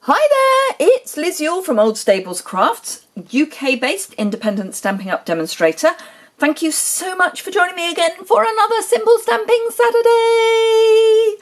Hi there, it's Liz Yuille from Old Stables Crafts, UK-based independent Stampin' Up! Demonstrator. Thank you so much for joining me again for another Simple Stamping Saturday.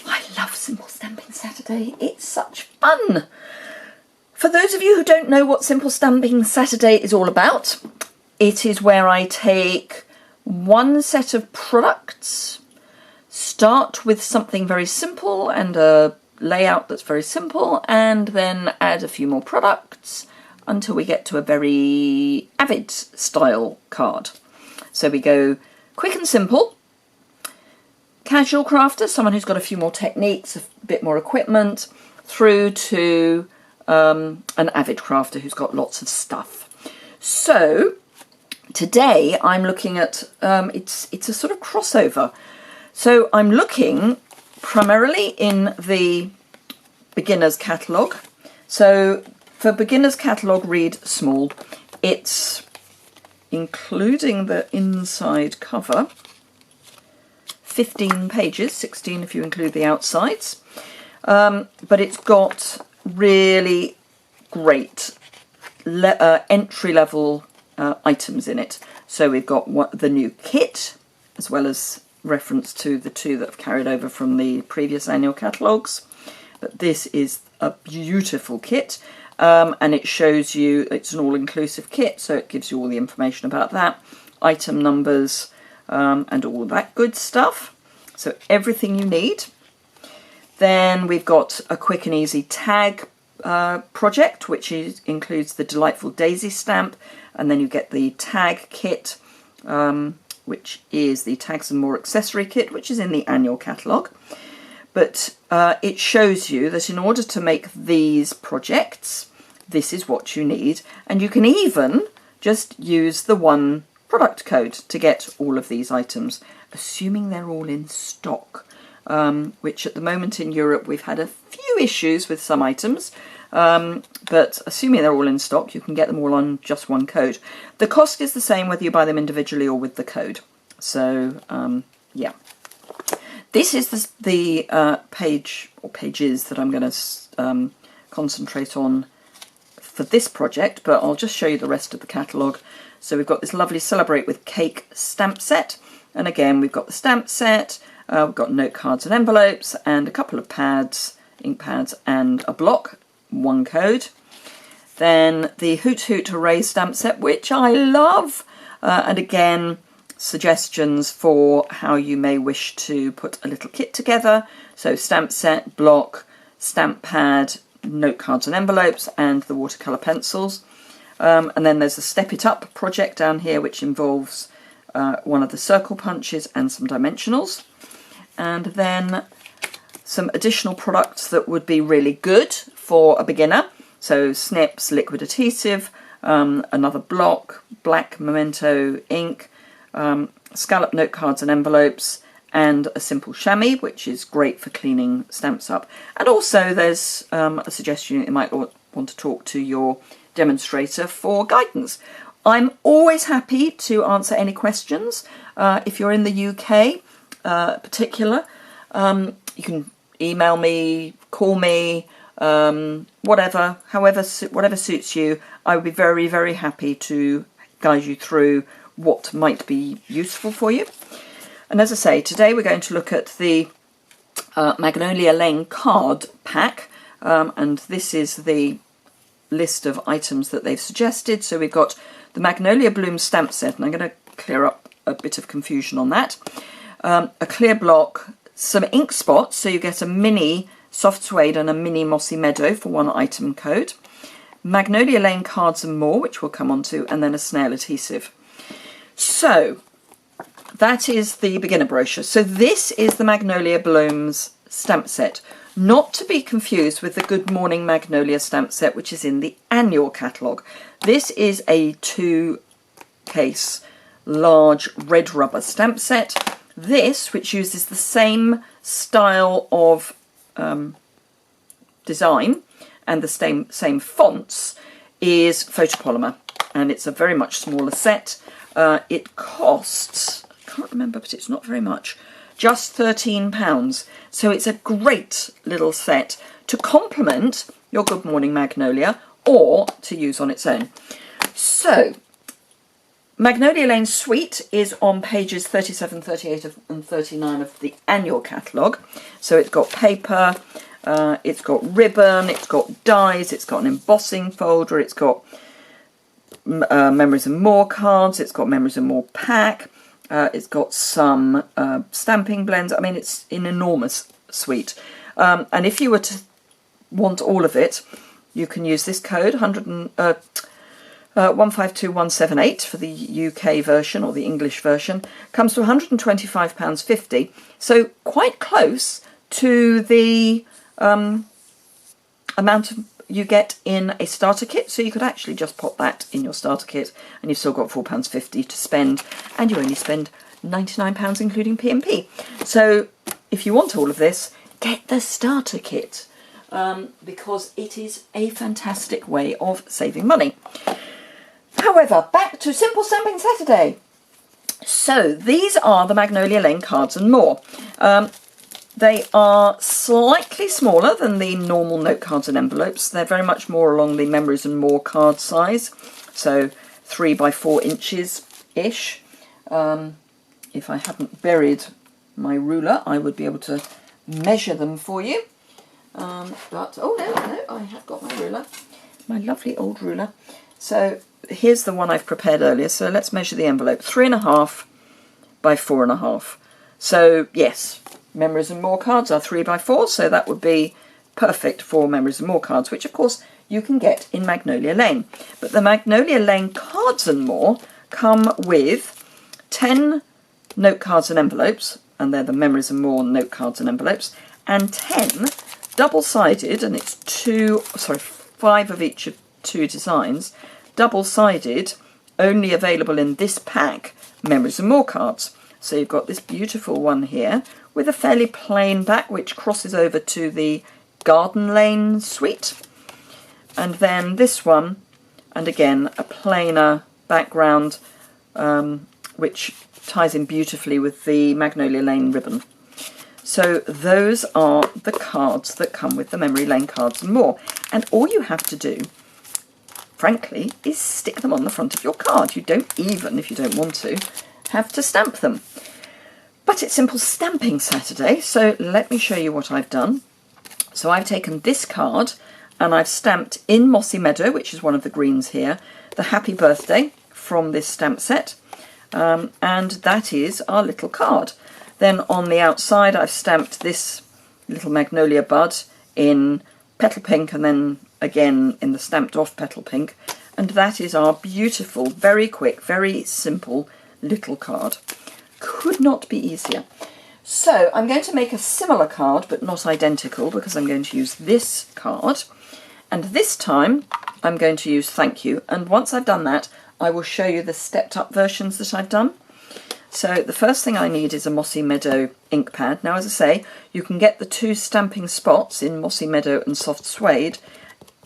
I love Simple Stamping Saturday, it's such fun. For those of you who don't know what Simple Stamping Saturday is all about, it is where I take one set of products, start with something very simple and a layout that's very simple, and then add a few more products until we get to a very avid style card. So we go quick and simple, casual crafter, someone who's got a few more techniques, a bit more equipment, through to an avid crafter who's got lots of stuff. So today I'm looking at it's a sort of crossover. So I'm looking primarily in the beginner's catalogue. So for beginner's catalogue, read small. It's including the inside cover, 15 pages, 16 if you include the outsides. But it's got really great entry-level items in it. So we've got the new kit, as well as reference to the two that have carried over from the previous annual catalogues. But this is a beautiful kit, and it shows you, it's an all-inclusive kit, so it gives you all the information about that, item numbers, and all that good stuff. So everything you need. Then we've got a quick and easy tag project, which includes the delightful daisy stamp, and then you get the tag kit, which is the Tags and More accessory kit, which is in the annual catalogue. But it shows you that in order to make these projects, this is what you need. And you can even just use the one product code to get all of these items, assuming they're all in stock, which at the moment in Europe we've had a few issues with some items. But assuming they're all in stock, you can get them all on just one code. The cost is the same whether you buy them individually or with the code. So, yeah. This is the page or pages that I'm going to concentrate on for this project, but I'll just show you the rest of the catalogue. So we've got this lovely Celebrate with Cake stamp set. And again, we've got the stamp set, we've got note cards and envelopes, and a couple of pads, ink pads, and a block. One code. Then the Hoot Hoot Hooray stamp set, which I love, and again suggestions for how you may wish to put a little kit together. So stamp set, block, stamp pad, note cards and envelopes, and the watercolour pencils. And then there's the Step It Up project down here, which involves one of the circle punches and some dimensionals. And then some additional products that would be really good for a beginner. So snips, liquid adhesive, another block, black memento ink, scallop note cards and envelopes, and a simple chamois, which is great for cleaning stamps up. And also there's a suggestion you might want to talk to your demonstrator for guidance. I'm always happy to answer any questions. If you're in the UK particular, you can email me, call me, whatever suits you. I would be very, very happy to guide you through what might be useful for you. And as I say, today we're going to look at the Magnolia Lane card pack, and this is the list of items that they've suggested. So we've got the Magnolia Bloom stamp set, and I'm going to clear up a bit of confusion on that. A clear block, some ink spots, so you get a mini soft suede and a mini mossy meadow for one item code. Magnolia Lane cards and more, which we'll come on to, and then a snail adhesive. So that is the beginner brochure. So this is the Magnolia Blooms stamp set, not to be confused with the Good Morning Magnolia stamp set, which is in the annual catalogue. This is a 2-case large red rubber stamp set. This, which uses the same style of design and the same fonts, is photopolymer, and it's a very much smaller set. It costs, I can't remember, but it's not very much, just £13. So it's a great little set to complement your Good Morning Magnolia or to use on its own. So Magnolia Lane Suite is on pages 37, 38 and 39 of the annual catalogue. So it's got paper, it's got ribbon, it's got dies, it's got an embossing folder, it's got Memories and More cards, it's got Memories and More pack, it's got some stamping blends. I mean, it's an enormous suite. And if you were to want all of it, you can use this code 152178 for the UK version or the English version. Comes to £125.50, so quite close to the amount you get in a starter kit. So you could actually just pop that in your starter kit and you've still got £4.50 to spend, and you only spend £99 including P&P. So if you want all of this, get the starter kit, because it is a fantastic way of saving money. However, back to Simple Stamping Saturday. So these are the Magnolia Lane cards and more. They are slightly smaller than the normal note cards and envelopes. They're very much more along the Memories and More card size, so 3 by 4 inches-ish. If I hadn't buried my ruler, I would be able to measure them for you. But, oh no, I have got my ruler, my lovely old ruler. So here's the one I've prepared earlier. So let's measure the envelope, 3.5 by 4.5. So yes, Memories and More cards are 3 by 4, so that would be perfect for Memories and More cards, which of course you can get in Magnolia Lane. But the Magnolia Lane cards and more come with 10 note cards and envelopes, and they're the Memories and More note cards and envelopes, and 10 double-sided, and it's 5 of each of 2 designs, double-sided, only available in this pack, Memories and More cards. So you've got this beautiful one here with a fairly plain back which crosses over to the Garden Lane suite, and then this one, and again a plainer background which ties in beautifully with the Magnolia Lane ribbon. So those are the cards that come with the Memory Lane cards and more, and all you have to do, frankly, is stick them on the front of your card. You don't even, if you don't want to, have to stamp them. But it's Simple Stamping Saturday, so let me show you what I've done. So I've taken this card and I've stamped in Mossy Meadow, which is one of the greens here, the Happy Birthday from this stamp set, and that is our little card. Then on the outside I've stamped this little Magnolia bud in Petal Pink and then again in the stamped off Petal Pink, and that is our beautiful, very quick, very simple little card. Could not be easier. So I'm going to make a similar card but not identical, because I'm going to use this card, and this time I'm going to use Thank You, and once I've done that I will show you the stepped up versions that I've done. So the first thing I need is a Mossy Meadow ink pad. Now, as I say, you can get the 2 stamping spots in Mossy Meadow and Soft Suede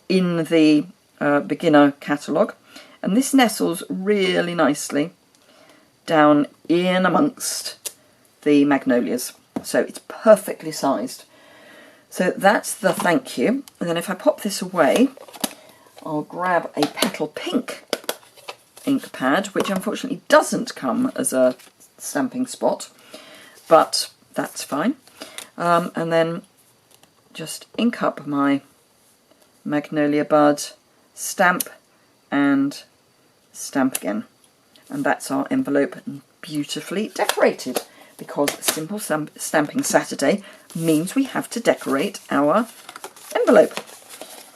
in the beginner catalogue, and this nestles really nicely down in amongst the magnolias, so it's perfectly sized. So that's the Thank You, and then if I pop this away, I'll grab a Petal Pink ink pad, which unfortunately doesn't come as a stamping spot, but that's fine, and then just ink up my Magnolia bud, stamp and stamp again, and that's our envelope beautifully decorated, because Simple Stamping Saturday means we have to decorate our envelope.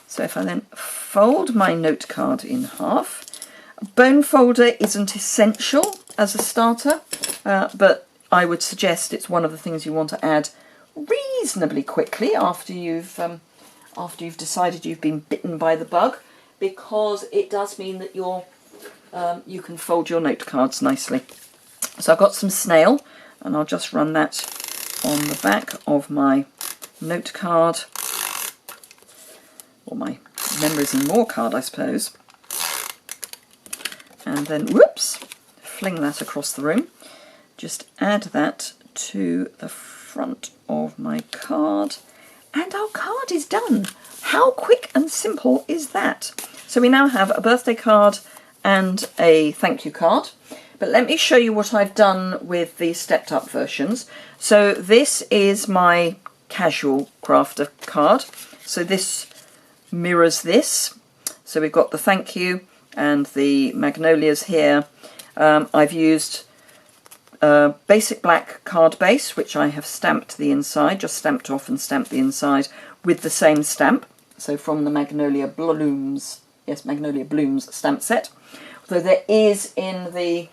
So if I then fold my note card in half, a bone folder isn't essential as a starter, but I would suggest it's one of the things you want to add reasonably quickly after you've decided you've been bitten by the bug, because it does mean that you can fold your note cards nicely. So I've got some snail, and I'll just run that on the back of my note card, or my Memories and More card, I suppose, and then, whoops, fling that across the room. Just add that to the front of my card, and our card is done. How quick and simple is that? So we now have a birthday card and a thank you card. But let me show you what I've done with the stepped up versions. So this is my casual crafter card. So this mirrors this. So we've got the thank you and the magnolias here. I've used basic black card base, which I have stamped the inside, just stamped off and stamped the inside with the same stamp. So from the Magnolia Blooms, yes, Magnolia Blooms stamp set. Although there is in the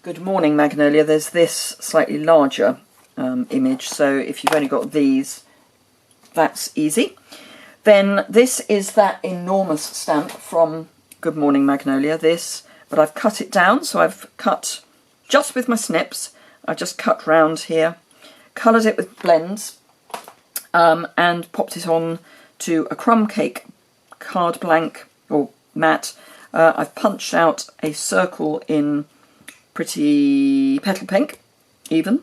Good Morning Magnolia, there's this slightly larger image, so if you've only got these, that's easy. Then this is that enormous stamp from Good Morning Magnolia, this, but I've cut it down, so I've cut just with my snips, I've just cut round here, coloured it with blends, and popped it on to a crumb cake card blank, or matte. I've punched out a circle in pretty petal pink, even.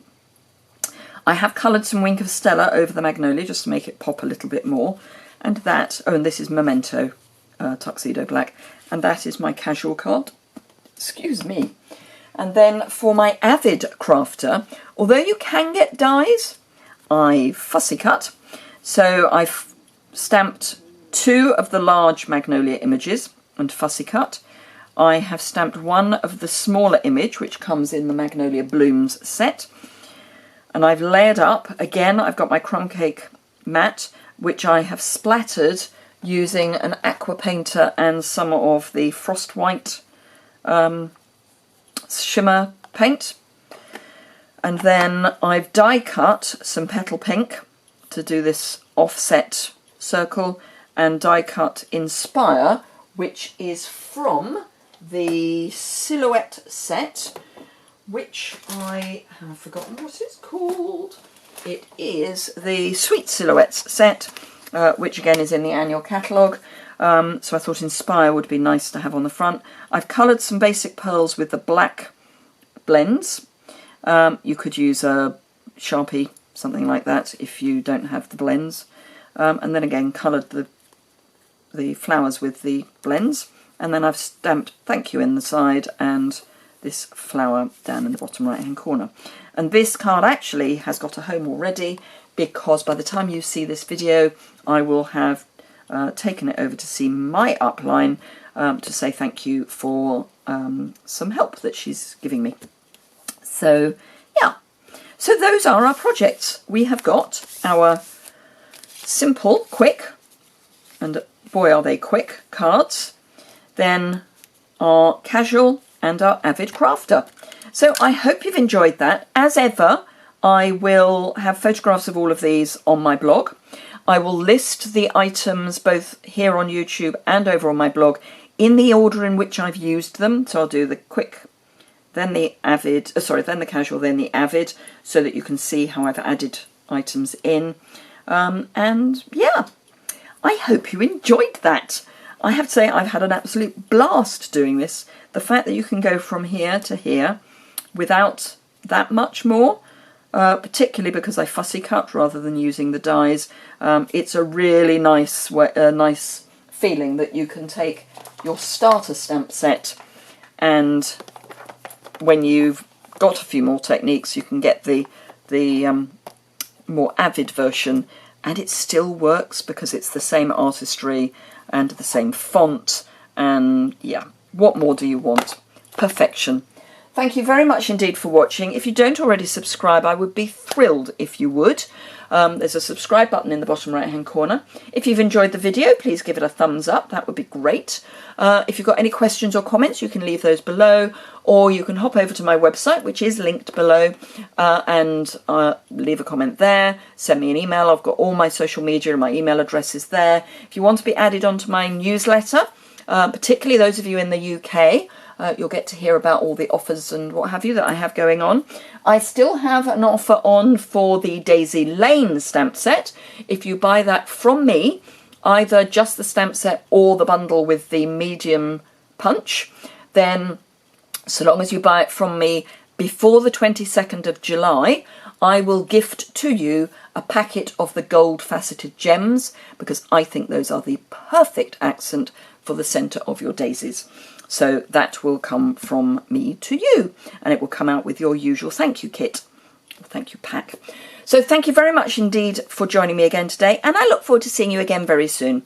I have coloured some Wink of Stella over the Magnolia just to make it pop a little bit more. And that, oh, and this is Memento Tuxedo Black. And that is my casual card. Excuse me. And then for my avid crafter, although you can get dies, I fussy cut. So I've stamped 2 of the large Magnolia images and fussy cut. I have stamped 1 of the smaller image, which comes in the Magnolia Blooms set. And I've layered up, again, I've got my crumb cake matte, which I have splattered using an aqua painter and some of the frost white shimmer paint. And then I've die cut some petal pink to do this offset circle, and die cut Inspire, which is from the Silhouette set, which I have forgotten what it's called. It is the Sweet Silhouettes set, which again is in the annual catalogue. So I thought Inspire would be nice to have on the front. I've coloured some basic pearls with the black blends. You could use a Sharpie, something like that, if you don't have the blends. And then again coloured the flowers with the blends. And then I've stamped thank you in the side and this flower down in the bottom right hand corner. And this card actually has got a home already, because by the time you see this video I will have taken it over to see my upline to say thank you for some help that she's giving me. So yeah, so those are our projects. We have got our simple, quick, and boy are they quick, cards. Then our casual and our avid crafter. So I hope you've enjoyed that. As ever, I will have photographs of all of these on my blog. I will list the items both here on YouTube and over on my blog in the order in which I've used them. So I'll do the quick, then the avid, then the casual, then the avid, so that you can see how I've added items in. And yeah, I hope you enjoyed that. I have to say I've had an absolute blast doing this. The fact that you can go from here to here without that much more, particularly because I fussy cut rather than using the dies, it's a really nice feeling that you can take your starter stamp set, and when you've got a few more techniques you can get the more avid version, and it still works because it's the same artistry and the same font, and yeah, what more do you want? Perfection. Thank you very much indeed for watching. If you don't already subscribe, I would be thrilled if you would. There's a subscribe button in the bottom right hand corner. If you've enjoyed the video, please give it a thumbs up, that would be great. If you've got any questions or comments, you can leave those below, or you can hop over to my website, which is linked below, and leave a comment there, send me an email. I've got all my social media and my email address is there. If you want to be added onto my newsletter, particularly those of you in the UK, you'll get to hear about all the offers and what have you that I have going on. I still have an offer on for the Daisy Lane stamp set. If you buy that from me, either just the stamp set or the bundle with the medium punch, then so long as you buy it from me before the 22nd of July, I will gift to you a packet of the gold faceted gems, because I think those are the perfect accent for the centre of your daisies. So that will come from me to you, and it will come out with your usual thank you kit, thank you pack. So thank you very much indeed for joining me again today, and I look forward to seeing you again very soon.